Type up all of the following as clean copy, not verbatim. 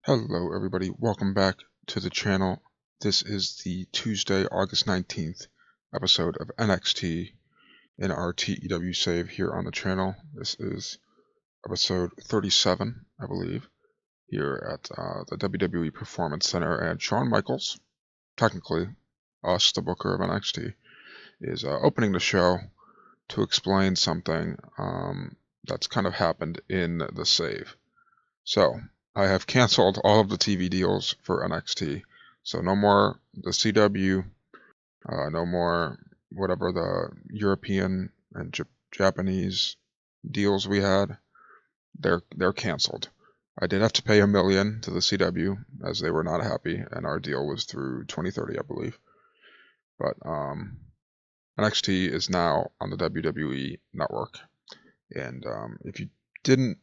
Hello everybody, welcome back to the channel. This is the Tuesday, August 19th episode of NXT in our TEW Save here on the channel. This is episode 37, I believe, here at the WWE Performance Center, and Shawn Michaels, technically us, the booker of NXT, is opening the show to explain something that's kind of happened in the save. So, I have canceled all of the TV deals for NXT. So no more the CW, no more whatever the European and Japanese deals we had. They're canceled. I did have to pay $1 million to the CW as they were not happy, and our deal was through 2030, I believe. But NXT is now on the WWE network, and if you didn't,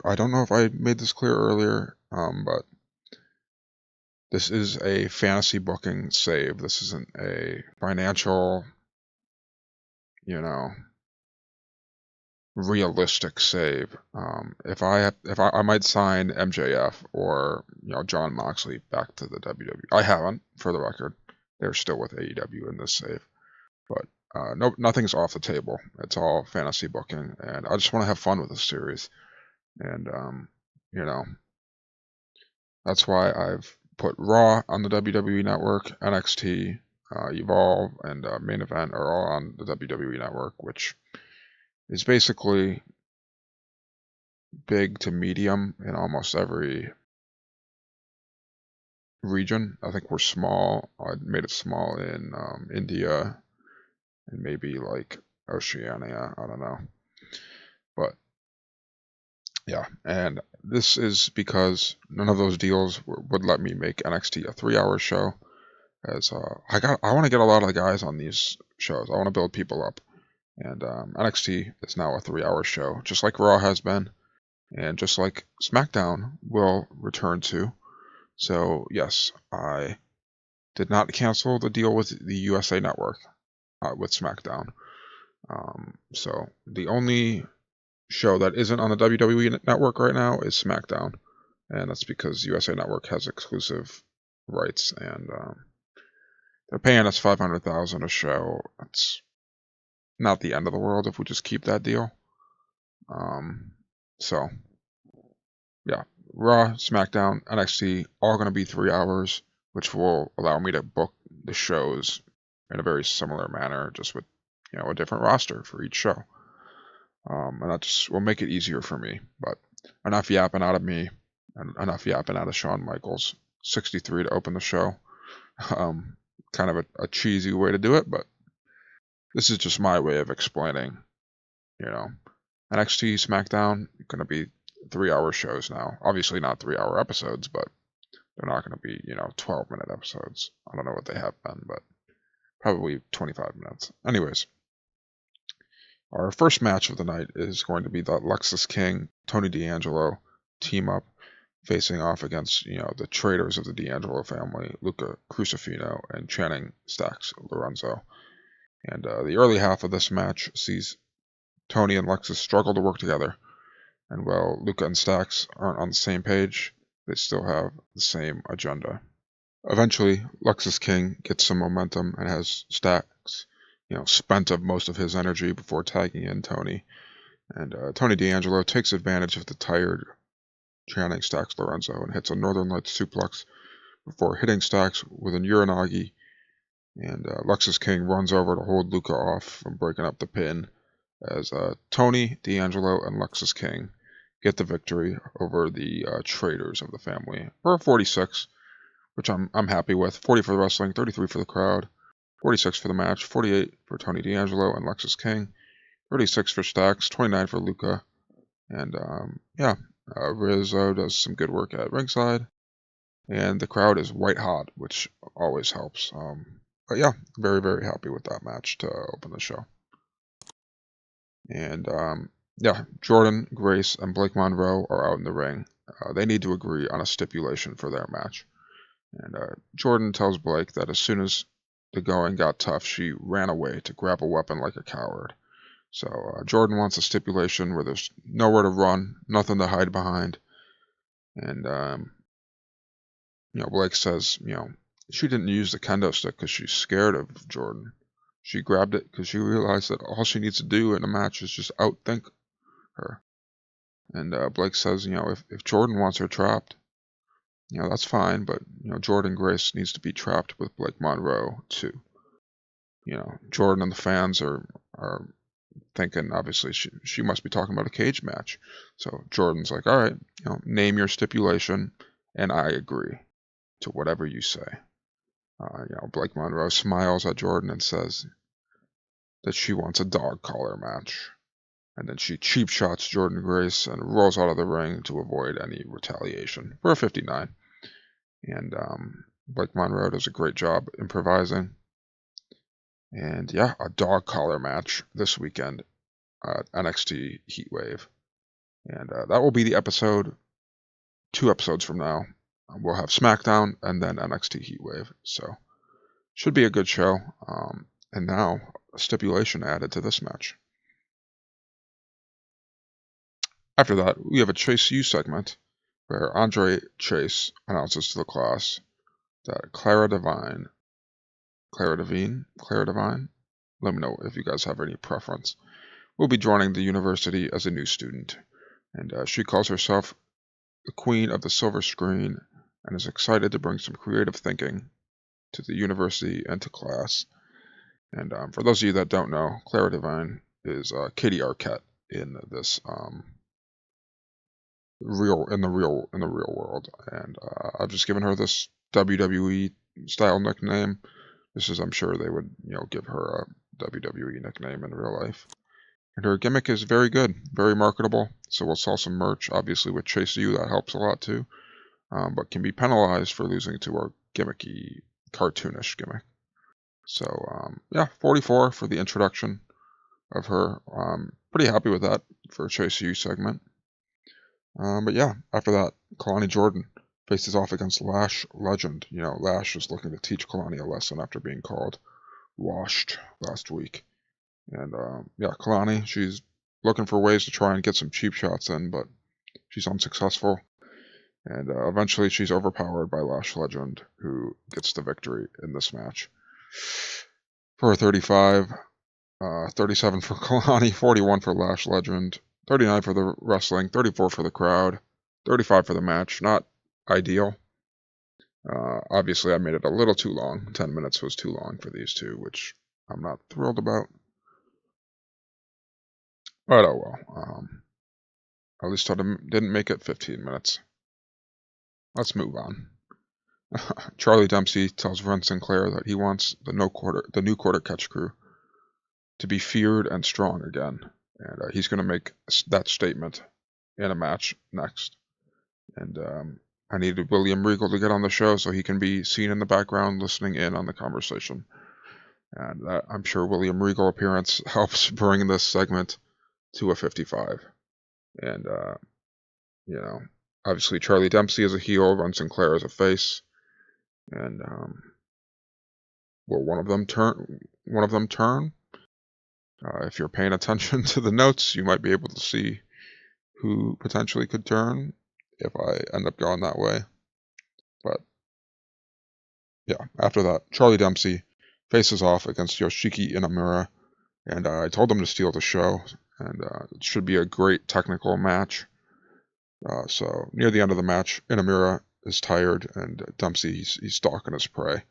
I don't know if I made this clear earlier, but this is a fantasy booking save. This isn't a financial, realistic save. If I might sign MJF or John Moxley back to the WWE. I haven't, for the record. They're still with AEW in this save, but no, nothing's off the table. It's all fantasy booking, and I just want to have fun with this series, and that's why I've put Raw on the WWE Network, NXT, Evolve, and Main Event are all on the WWE Network, which is basically big to medium in almost every region. I think we're small. I made it small in India and maybe like Oceania. I don't know. But yeah, and this is because none of those deals would let me make NXT a 3-hour show. As I want to get a lot of the guys on these shows. I want to build people up, and NXT is now a 3-hour show, just like Raw has been, and just like Smackdown will return to. So yes, I did not cancel the deal with the USA Network with Smackdown. So the only show that isn't on the WWE Network right now is Smackdown, and that's because USA Network has exclusive rights, and they're paying us $500,000 a show. It's not the end of the world if we just keep that deal. So yeah, Raw, SmackDown, NXT, all going to be 3 hours, which will allow me to book the shows in a very similar manner, just with a different roster for each show. And that just will make it easier for me. But enough yapping out of me, and enough yapping out of Shawn Michaels. 63 to open the show. Kind of a cheesy way to do it, but this is just my way of explaining, NXT, SmackDown, going to be 3-hour shows now. Obviously not 3-hour episodes, but they're not going to be, 12-minute episodes. I don't know what they have been, but probably 25 minutes. Anyways, our first match of the night is going to be the Lexis King, Tony D'Angelo team up, facing off against, the traitors of the D'Angelo family, Luca Crucifino and Channing Stacks Lorenzo. And the early half of this match sees Tony and Lexis struggle to work together. And while Luca and Stacks aren't on the same page, they still have the same agenda. Eventually, Lexis King gets some momentum and has Stacks, spent of most of his energy before tagging in Tony. And Tony D'Angelo takes advantage of the tired Channing Stacks Lorenzo and hits a Northern Lights suplex before hitting Stacks with an Uranagi. And Lexis King runs over to hold Luca off from breaking up the pin as Tony D'Angelo and Lexis King get the victory over the traitors of the family for 46, which I'm happy with. 40 for the wrestling, 33 for the crowd, 46 for the match, 48 for Tony D'Angelo and Lexis King, 36 for Stacks, 29 for Luca, and Rizzo does some good work at ringside, and the crowd is white hot, which always helps. But yeah, very, very happy with that match to open the show. And Jordan, Grace, and Blake Monroe are out in the ring. They need to agree on a stipulation for their match. And Jordan tells Blake that as soon as the going got tough, she ran away to grab a weapon like a coward. So Jordan wants a stipulation where there's nowhere to run, nothing to hide behind. And Blake says, she didn't use the kendo stick because she's scared of Jordan. She grabbed it because she realized that all she needs to do in a match is just outthink her. And Blake says, if Jordan wants her trapped, that's fine, but, Jordan Grace needs to be trapped with Blake Monroe, too. Jordan and the fans are thinking, obviously, she must be talking about a cage match. So Jordan's like, all right, name your stipulation, and I agree to whatever you say. Blake Monroe smiles at Jordan and says that she wants a dog collar match. And then she cheap shots Jordan Grace and rolls out of the ring to avoid any retaliation for a 59. And Blake Monroe does a great job improvising. And yeah, a dog collar match this weekend at NXT Heatwave. And that will be the episode 2 episodes from now. We'll have Smackdown and then NXT Heatwave. So should be a good show. And now a stipulation added to this match. After that, we have a Chase U segment where Andre Chase announces to the class that Clara Devine, let me know if you guys have any preference, will be joining the university as a new student. And she calls herself the Queen of the Silver Screen and is excited to bring some creative thinking to the university and to class. And for those of you that don't know, Clara Devine is Katie Arquette in this real world, and I've just given her this WWE style nickname. This is, I'm sure they would give her a WWE nickname in real life. And her gimmick is very good, very marketable. So we'll sell some merch, obviously with Chase U, that helps a lot too, but can be penalized for losing to our gimmicky, cartoonish gimmick. So yeah, 44 for the introduction of her. Pretty happy with that for a Chase U segment. But yeah, after that, Kalani Jordan faces off against Lash Legend. Lash is looking to teach Kalani a lesson after being called washed last week. And yeah, Kalani, she's looking for ways to try and get some cheap shots in, but she's unsuccessful. And eventually she's overpowered by Lash Legend, who gets the victory in this match. For a 35, 37 for Kalani, 41 for Lash Legend, 39 for the wrestling, 34 for the crowd, 35 for the match. Not ideal. Obviously, I made it a little too long. 10 minutes was too long for these two, which I'm not thrilled about. But oh well. At least I didn't make it 15 minutes. Let's move on. Charlie Dempsey tells Ren Sinclair that he wants the new quarter catch crew to be feared and strong again. And he's going to make that statement in a match next. And I needed William Regal to get on the show so he can be seen in the background listening in on the conversation. And I'm sure William Regal appearance helps bring this segment to a 55. And, obviously Charlie Dempsey is a heel, Ren Sinclair is a face. And will one of them turn? If you're paying attention to the notes, you might be able to see who potentially could turn if I end up going that way. But yeah, after that, Charlie Dempsey faces off against Yoshiki Inamura, and I told him to steal the show, and it should be a great technical match. So near the end of the match, Inamura is tired, and Dempsey he's stalking his prey.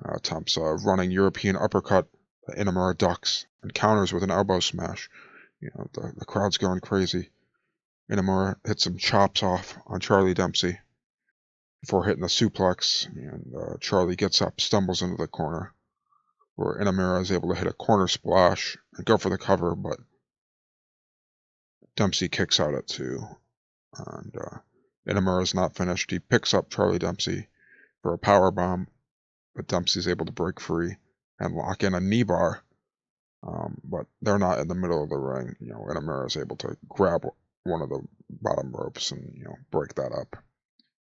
Attempts a running European uppercut. Inamura ducks and counters with an elbow smash. The crowd's going crazy. Inamura hits some chops off on Charlie Dempsey before hitting the suplex, and Charlie gets up, stumbles into the corner, where Inamura is able to hit a corner splash and go for the cover, but Dempsey kicks out at 2. And Inamura is not finished. He picks up Charlie Dempsey for a power bomb, but Dempsey's able to break free and lock in a knee bar. But they're not in the middle of the ring. Inamura is able to grab one of the bottom ropes and break that up.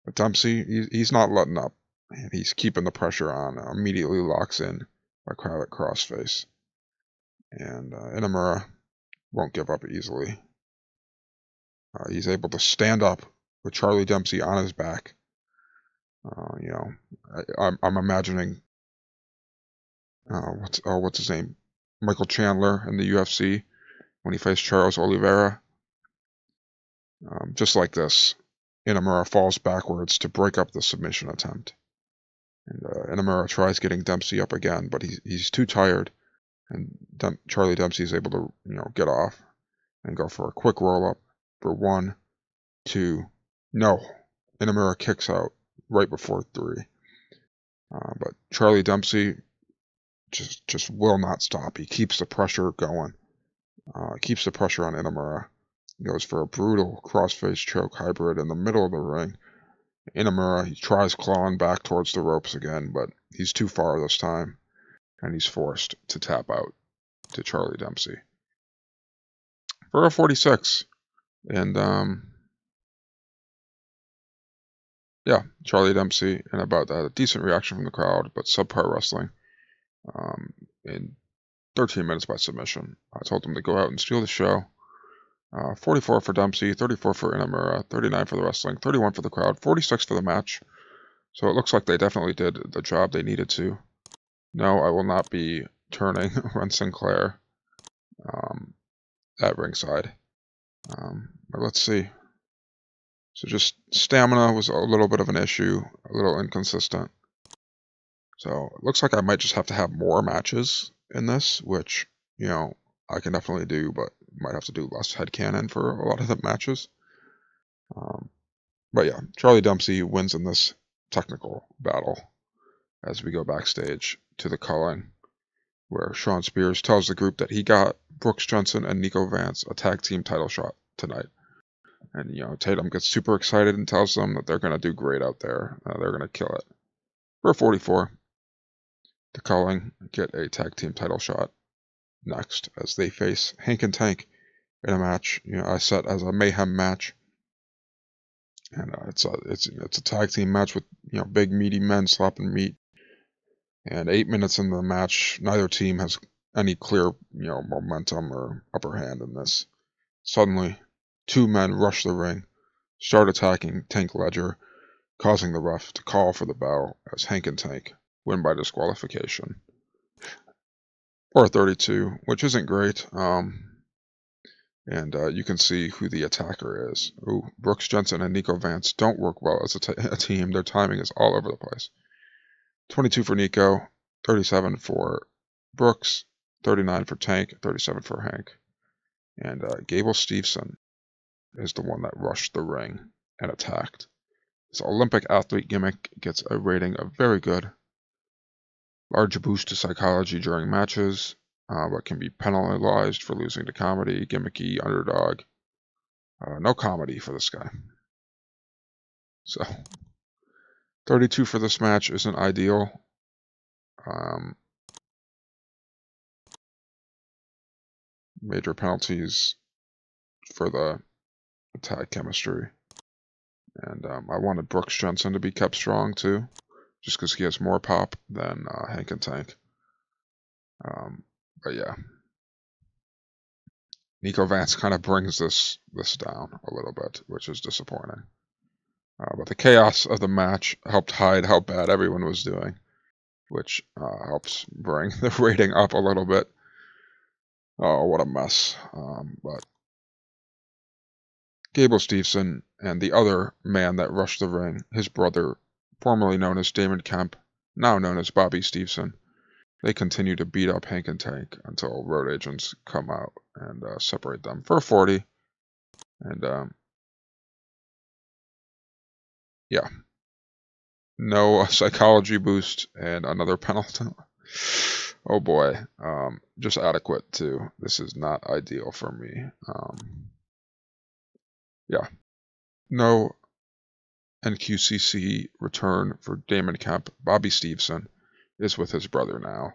But Dempsey, he's not letting up, and he's keeping the pressure on. Immediately locks in a crowd at crossface, and Inamura won't give up easily. He's able to stand up with Charlie Dempsey on his back, You know, I'm imagining what's his name, Michael Chandler in the UFC when he faced Charles Oliveira. Just like this, Inamura falls backwards to break up the submission attempt, and Inamura tries getting Dempsey up again, but he's too tired, and Charlie Dempsey is able to get off and go for a quick roll up for 1, 2. No, Inamura kicks out right before 3. But Charlie Dempsey just will not stop. He keeps the pressure going. Keeps the pressure on Inamura. He goes for a brutal crossface choke hybrid in the middle of the ring. Inamura, he tries clawing back towards the ropes again, but he's too far this time, and he's forced to tap out to Charlie Dempsey for a 46. And yeah, Charlie Dempsey and about that, a decent reaction from the crowd, but subpar wrestling. In 13 minutes by submission. I told him to go out and steal the show. 44 for Dempsey, 34 for Inamura, 39 for the wrestling, 31 for the crowd, 46 for the match. So it looks like they definitely did the job they needed to. No, I will not be turning Ren Sinclair at ringside. But let's see. So just stamina was a little bit of an issue, a little inconsistent. So it looks like I might just have to have more matches in this, which, I can definitely do, but might have to do less headcanon for a lot of the matches. But yeah, Charlie Dempsey wins in this technical battle as we go backstage to the culling, where Shawn Spears tells the group that he got Brooks Jensen and Nico Vance a tag team title shot tonight. And, Tatum gets super excited and tells them that they're going to do great out there. They're going to kill it. For 44, the culling get a tag team title shot next as they face Hank and Tank in a match, I set as a mayhem match, and it's a tag team match with big meaty men slapping meat. And 8 minutes into the match, neither team has any clear momentum or upper hand in this. Suddenly, 2 men rush the ring, start attacking Tank Ledger, causing the ref to call for the bell as Hank and Tank win by disqualification. Or 32, which isn't great. And you can see who the attacker is. Ooh, Brooks Jensen and Nico Vance don't work well as a team. Their timing is all over the place. 22 for Nico, 37 for Brooks, 39 for Tank, 37 for Hank. And Gable Steveson is the one that rushed the ring and attacked. His Olympic athlete gimmick gets a rating of very good. Large boost to psychology during matches, but can be penalized for losing to comedy, gimmicky, underdog. No comedy for this guy. So, 32 for this match isn't ideal. Major penalties for the tag chemistry. And I wanted Brooks Jensen to be kept strong too, just because he has more pop than Hank and Tank. But yeah, Nico Vance kind of brings this down a little bit, which is disappointing. But the chaos of the match helped hide how bad everyone was doing, which helps bring the rating up a little bit. Oh, what a mess. But Gable Steveson and the other man that rushed the ring, his brother, formerly known as Damon Kemp, now known as Bobby Steveson, they continue to beat up Hank and Tank until road agents come out and separate them for 40. And yeah, no psychology boost and another penalty. Oh boy, just adequate too. This is not ideal for me. Yeah, no NQCC return for Damon Kemp. Bobby Steveson is with his brother now,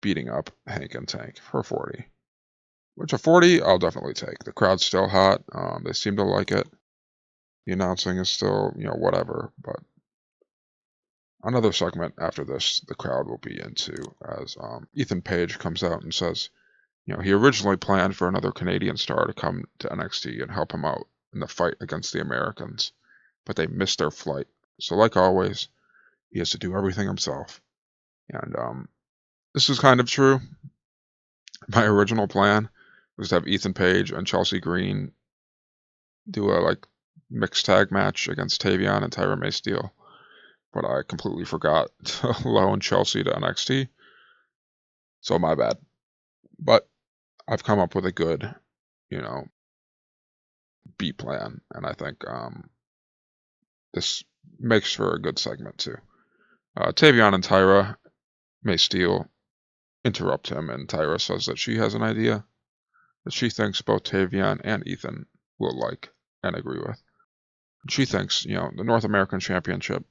beating up Hank and Tank for 40. Which a 40, I'll definitely take. The crowd's still hot. They seem to like it. The announcing is still, whatever. But another segment after this, the crowd will be into as Ethan Page comes out and says, he originally planned for another Canadian star to come to NXT and help him out in the fight against the Americans, but they missed their flight. So like always, He has to do everything himself. And this is kind of true. My original plan was to have Ethan Page and Chelsea Green do a mixed tag match against Tavion and Tyra May Steele, but I completely forgot to loan Chelsea to NXT, so my bad. But I've come up with a good, B plan, and I think this makes for a good segment too. Tavion and Tyra May Steele interrupt him, and Tyra says that she has an idea that she thinks both Tavion and Ethan will like and agree with. She thinks, the North American Championship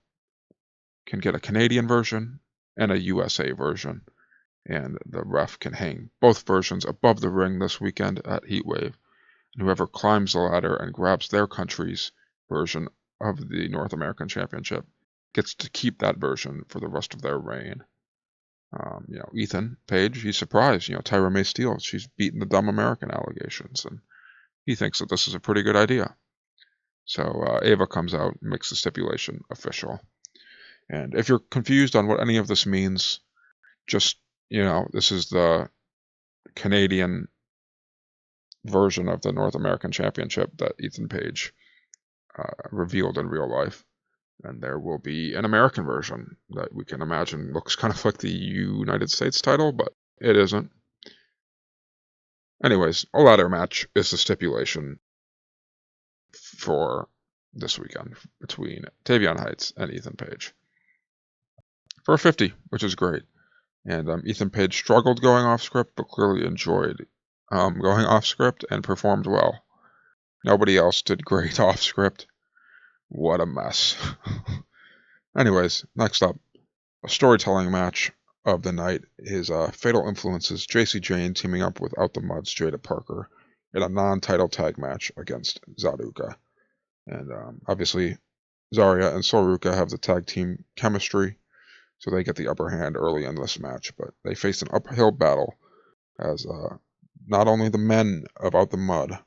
can get a Canadian version and a USA version, and the ref can hang both versions above the ring this weekend at Heatwave, and whoever climbs the ladder and grabs their country's version of the North American Championship gets to keep that version for the rest of their reign. Ethan Page, he's surprised. Tyra May Steele, she's beaten the dumb American allegations, and he thinks that this is a pretty good idea. So Ava comes out and makes the stipulation official. And if you're confused on what any of this means, just, this is the Canadian version of the North American Championship that Ethan Page revealed in real life. And there will be an American version that we can imagine looks kind of like the United States title, but it isn't. Anyways, a ladder match is the stipulation for this weekend between Tavion Heights and Ethan Page for a 50, which is great. And Ethan Page struggled going off script, but clearly enjoyed going off script and performed well. Nobody else did great off script. What a mess. Anyways, next up, a storytelling match of the night is Fatal Influence's Jacy Jayne teaming up with Out the Mud's Jada Parker in a non-title tag match against Zaruka. And obviously, Zarya and Soruka have the tag team chemistry, so they get the upper hand early in this match, but they face an uphill battle as not only the men of Out the Mud,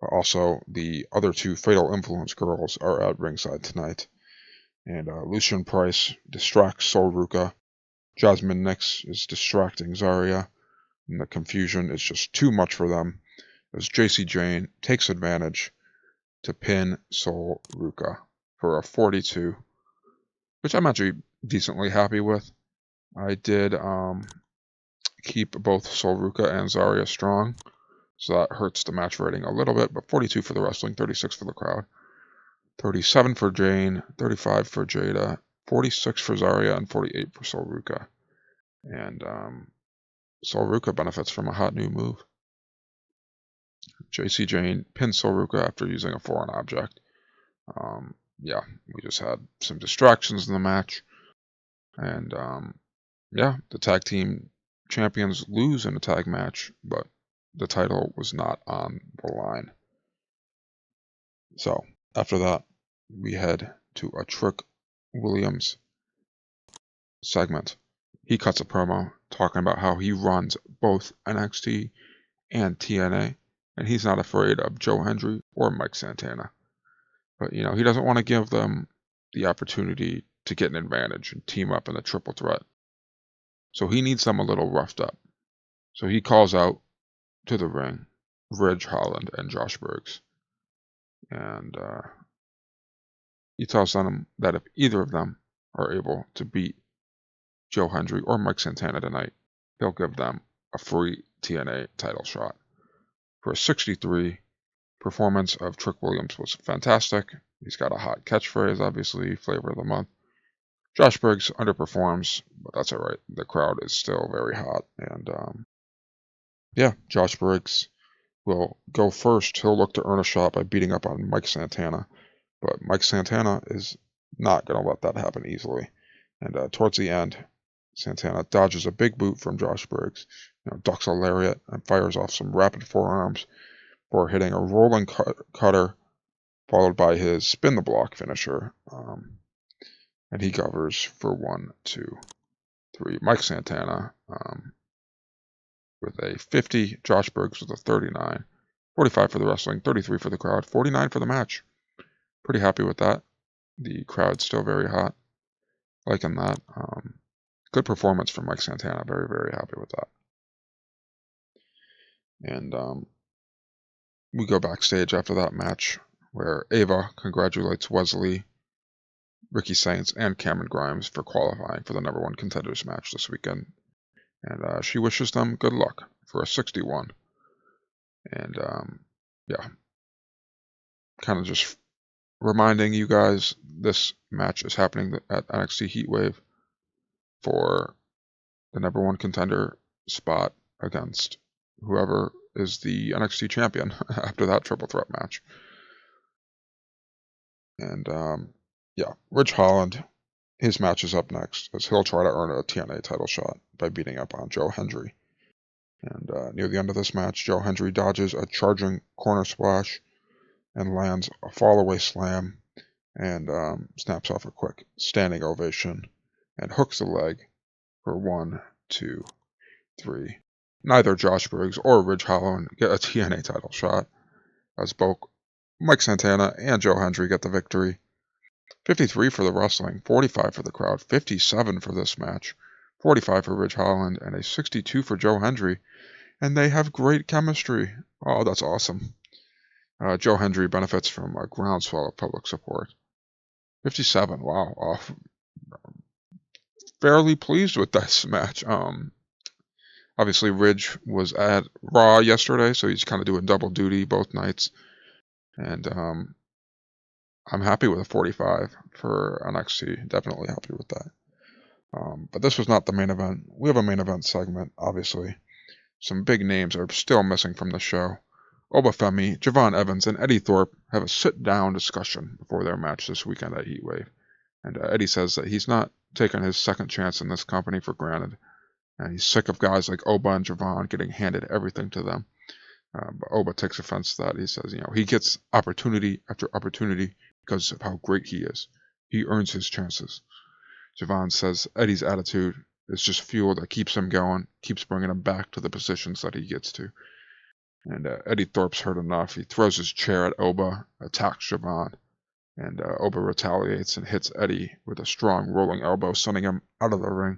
but also the other two Fatal Influence girls are at ringside tonight. And Lucian Price distracts Soruka. Jasmine Nix is distracting Zarya, and the confusion is just too much for them as Jacy Jayne takes advantage to pin Soruka for a 42, which I'm actually decently happy with. I did keep both Soruka and Zarya strong, so that hurts the match rating a little bit, but 42 for the wrestling, 36 for the crowd. 37 for Jayne, 35 for Jada, 46 for Zarya, and 48 for Soruka. And Soruka benefits from a hot new move. Jacy Jayne pins Soruka after using a foreign object. We just had some distractions in the match. And the tag team champions lose in a tag match, but the title was not on the line. So after that, we head to a Trick Williams segment. He cuts a promo talking about how he runs both NXT and TNA, and he's not afraid of Joe Hendry or Mike Santana. But, he doesn't want to give them the opportunity to get an advantage and team up in a triple threat. So he needs them a little roughed up. So he calls out to the ring Ridge Holland and Josh Briggs. And he tells them that if either of them are able to beat Joe Hendry or Mike Santana tonight, he'll give them a free TNA title shot. For a 63, performance of Trick Williams was fantastic. He's got a hot catchphrase, obviously, flavor of the month. Josh Briggs underperforms, but that's all right. The crowd is still very hot. And Josh Briggs will go first. He'll look to earn a shot by beating up on Mike Santana. But Mike Santana is not going to let that happen easily. And towards the end, Santana dodges a big boot from Josh Briggs, ducks a lariat, and fires off some rapid forearms before hitting a rolling cutter, followed by his spin the block finisher. And he covers for 1, 2, 3. Mike Santana with a 50, Josh Briggs with a 39, 45 for the wrestling, 33 for the crowd, 49 for the match. Pretty happy with that. The crowd's still very hot. Liking that. Good performance from Mike Santana. Very, very happy with that. And we go backstage after that match where Ava congratulates Wesley, Ricky Saints, and Cameron Grimes for qualifying for the #1 contenders match this weekend. And she wishes them good luck for a 61. And yeah, kind of just reminding you guys this match is happening at NXT Heatwave for the #1 contender spot against whoever is the NXT champion after that triple threat match. And yeah, Ridge Holland, his match is up next as he'll try to earn a TNA title shot by beating up on Joe Hendry. And near the end of this match, Joe Hendry dodges a charging corner splash and lands a fallaway slam and snaps off a quick standing ovation and hooks the leg for 1, 2, 3. Neither Josh Briggs or Ridge Holland get a TNA title shot, as both Mike Santana and Joe Hendry get the victory. 53 for the wrestling, 45 for the crowd, 57 for this match, 45 for Ridge Holland, and a 62 for Joe Hendry. And they have great chemistry. Oh, that's awesome. Joe Hendry benefits from a groundswell of public support. 57, wow. Fairly pleased with this match. Obviously, Ridge was at Raw yesterday, so he's kind of doing double duty both nights. And I'm happy with a 45 for NXT. Definitely happy with that. But this was not the main event. We have a main event segment, obviously. Some big names are still missing from the show. Obafemi, Javon Evans, and Eddie Thorpe have a sit-down discussion before their match this weekend at Heatwave. And Eddie says that he's not taking his second chance in this company for granted. And he's sick of guys like Oba and Javon getting handed everything to them. But Oba takes offense to that. He says, he gets opportunity after opportunity because of how great he is. He earns his chances. Javon says Eddie's attitude is just fuel that keeps him going, keeps bringing him back to the positions that he gets to. And Eddie Thorpe's heard enough. He throws his chair at Oba, attacks Javon, and Oba retaliates and hits Eddie with a strong rolling elbow, sending him out of the ring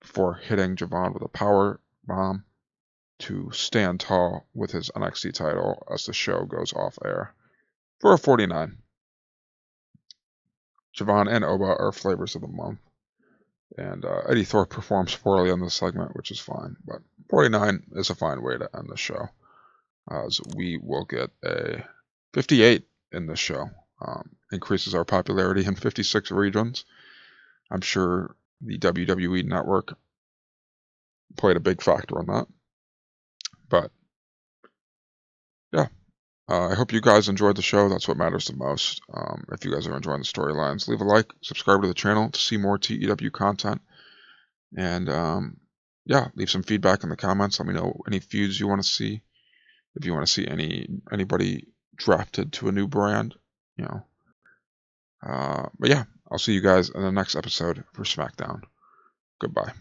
before hitting Javon with a power bomb to stand tall with his NXT title as the show goes off air for a 49. Javon and Oba are flavors of the month. And Eddie Thorpe performs poorly on this segment, which is fine. But 49 is a fine way to end the show, as we will get a 58 in this show. Increases our popularity in 56 regions. I'm sure the WWE Network played a big factor in that. But, yeah. I hope you guys enjoyed the show. That's what matters the most. If you guys are enjoying the storylines, leave a like, subscribe to the channel to see more TEW content. And, yeah, leave some feedback in the comments. Let me know any feuds you want to see. If you want to see anybody drafted to a new brand, But yeah, I'll see you guys in the next episode for Smackdown. Goodbye.